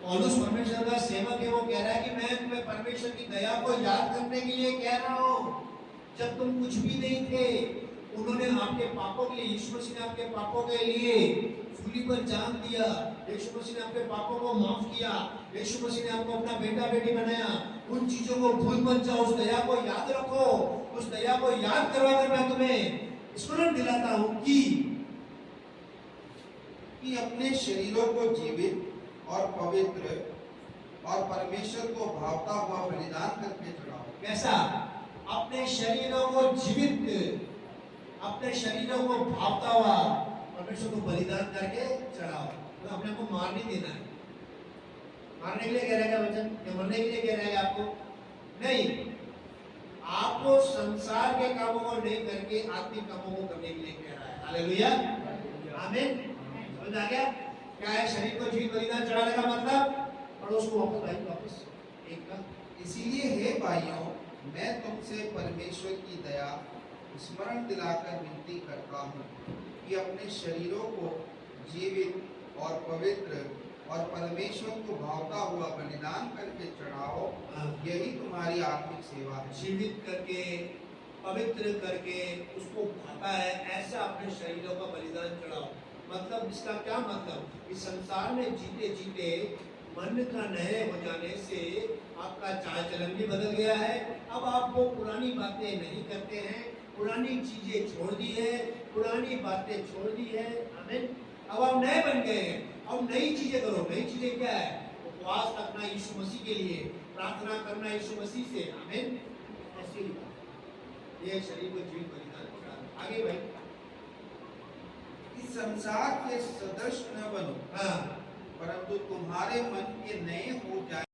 पौलुस परमेश्वर का सेवक है, वो कह रहा है कि मैं तुम्हें परमेश्वर की दया को याद करने के लिए कह रहा हूँ। जब तुम कुछ भी नहीं थे, उन्होंने आपके पापों के लिए, यीशु मसीह ने आपके पापों के लिए सूली पर जान दिया। यीशु मसीह ने आपके पापों को माफ किया। यीशु मसीह ने आपको अपना बेटा बेटी बनाया। उन चीजों को भूल मत जाओ, उस दया को याद रखो। उस दया को याद करवाकर मैं तुम्हें स्मरण दिलाता हूं कि अपने शरीरों को जीवित और पवित्र और परमेश्वर को भावता हुआ बलिदान करके चढ़ाओ। कैसा? अपने शरीरों को जीवित, अपने शरीरों को भावता हुआ परमेश्वर को बलिदान करके चढ़ाओ। तो अपने को मार नहीं देना है। मारने के लिए कह रहा है वचन, या मरने के लिए कह रहा है आपको? नहीं, आपको संसार के कामों को नहीं करके आत्मिक कामों को करने के लिए कह रहा है। हालेलुया, आमीन। समझ आ गया क्या है शरीर को जीवित बलिदान चढ़ाने का मतलब? और उसको वापस एक का। इसीलिए हे भाइयों, मैं तुमसे परमेश्वर की दया स्मरण दिलाकर विनती करता हूँ कि अपने शरीरों को जीवित और पवित्र और परमेश्वर को भावता हुआ बलिदान करके चढ़ाओ। यही तुम्हारी आत्मिक सेवा है। जीवित करके, पवित्र करके, उसको भाता है ऐसा अपने शरीरों का बलिदान चढ़ाओ। मतलब इसका क्या मतलब? इस संसार में जीते जीते मन का नहरे हो जाने से आपका चाल चलन भी बदल गया है। अब आप वो पुरानी बातें नहीं करते हैं, पुरानी चीजें छोड़ दी है, पुरानी बातें छोड़ दी है। आमीन। अब आप नए बन गए हैं। अब नई चीजें करो। नई चीजें क्या है? उपवास रखना यीशु मसीह के लिए, प्रार्थना करना यीशु मसीह से। आमीन। ऐसी ये शरीर को जीवित बलिदान। आगे भाई, इस संसार के सदृश न बनो, हाँ, परंतु तुम्हारे मन के नए